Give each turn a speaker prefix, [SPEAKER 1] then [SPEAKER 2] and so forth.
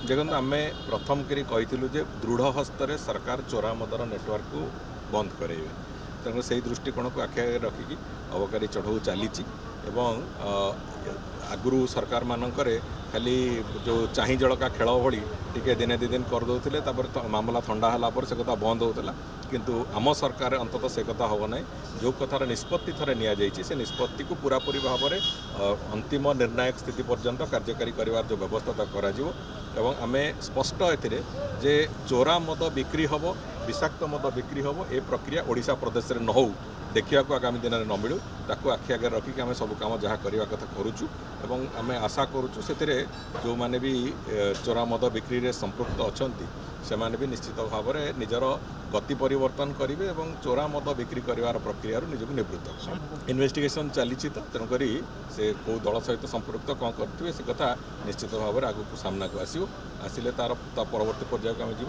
[SPEAKER 1] देखो आम प्रथम करी कही जे दृढ़ हस्तर सरकार चोरा मदर नेटवर्क को बंद करेंगे तेणु से दृष्टिकोण को आखि आगे रखिकी अबकारी चढ़ऊ चली आगु सरकार मानकरे खाली जो चाही जड़का खेल भली टिके दिने दी दिन करदे मामला थंडा है से कथा बंद होता किंतु आम सरकार अंततः से कथा हम ना जो कथार निष्पत्ति थे नि से निष्पत्ति को पूरापूरी भाव में अंतिम निर्णायक स्थिति पर्यंत कार्यकारी कर जो व्यवस्था एवं आम स्पष्ट जे चोरा मद बिक्री हम विषाक्त मद बिक्री हम ए प्रक्रिया ओडिशा प्रदेश में न हो देखा आगामी दिन में न मिलू ताकू आखि आगे रखिक आम सब कम जहाँ करने कथा करुचु एवं आम आशा करुचु से जो मैंने भी चोरा मद बिक्री में संपृक्त अच्छा से माने भी निश्चित भाव में निजर गति परिवर्तन करेंगे और चोरा मद बिक्री कर प्रक्रिया निजक निवृत्त इन्वेस्टिगेशन चली तो तेणुक से कौ दल सहित संपृक्त कौन करेंगे से कथा निश्चित भाव में आगू सामना को आसो आसिले तार परवर्ती पर्याय को आम जी